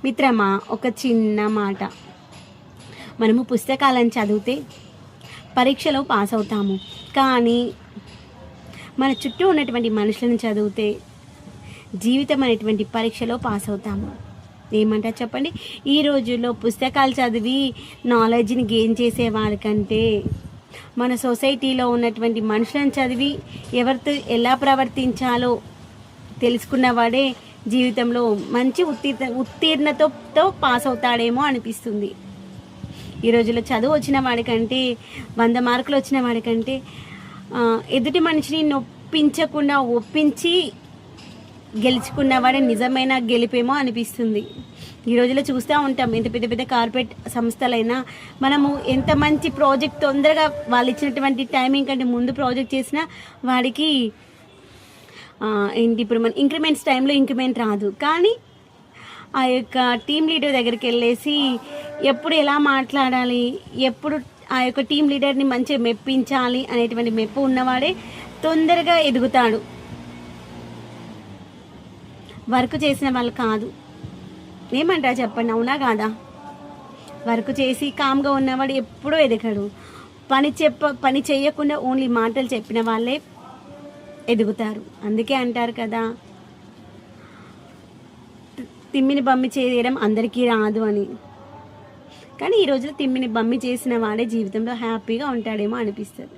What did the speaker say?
మిత్రమా, ఒక చిన్న మాట. మనము పుస్తకాలను చదివితే పరీక్షలో పాస్ అవుతాము, కానీ మన చుట్టూ ఉన్నటువంటి మనుషులను చదివితే జీవితం అనేటువంటి పరీక్షలో పాస్ అవుతాము. ఏమంటారు చెప్పండి? ఈ రోజుల్లో పుస్తకాలు చదివి నాలెడ్జ్ని గెయిన్ చేసేవాడికంటే మన సొసైటీలో ఉన్నటువంటి మనుషులను చదివి ఎవరితో ఎలా ప్రవర్తించాలో తెలుసుకున్నవాడే జీవితంలో మంచి ఉత్తీర్ణతతో పాస్ అవుతాడేమో అనిపిస్తుంది. ఈ రోజుల్లో చదువు వచ్చిన వాడికంటే 100 మార్కులు వచ్చిన వాడికంటే ఎదుటి మనిషిని నొప్పించకుండా ఒప్పించి గెలుచుకున్నవాడే నిజమైన గెలిపేమో అనిపిస్తుంది. ఈ రోజుల్లో చూస్తూ ఉంటాం, ఎంత పెద్ద పెద్ద కార్పొరేట్ సంస్థలైనా మనము ఎంత మంచి ప్రాజెక్ట్ తొందరగా వాళ్ళు ఇచ్చినటువంటి టైమింగ్ కంటే ముందు ప్రాజెక్ట్ చేసినా వాడికి ఏంటి ఇప్పుడు మన ఇంక్రిమెంట్స్ టైంలో ఇంక్రిమెంట్ రాదు. కానీ ఆ యొక్క టీమ్ లీడర్ దగ్గరికి వెళ్ళేసి ఎప్పుడు ఎలా మాట్లాడాలి, ఎప్పుడు ఆ యొక్క టీమ్ లీడర్ని మంచిగా మెప్పించాలి అనేటువంటి మెప్పు ఉన్నవాడే తొందరగా ఎదుగుతాడు. వర్క్ చేసిన వాళ్ళు కాదు. ఏమంటారు చెప్పండి, అవునా కాదా? వర్క్ చేసి కామ్గా ఉన్నవాడు ఎప్పుడూ ఎదగడు. పని చేయకుండా ఓన్లీ మాటలు చెప్పిన వాళ్ళే ఎదుగుతారు. అందుకే అంటారు కదా, తిమ్మిని బమ్మి చేయడం అందరికీ రాదు అని. కానీ ఈ రోజులో తిమ్మిని బమ్మి చేసిన వాడే జీవితంలో హ్యాపీగా ఉంటాడేమో అనిపిస్తుంది.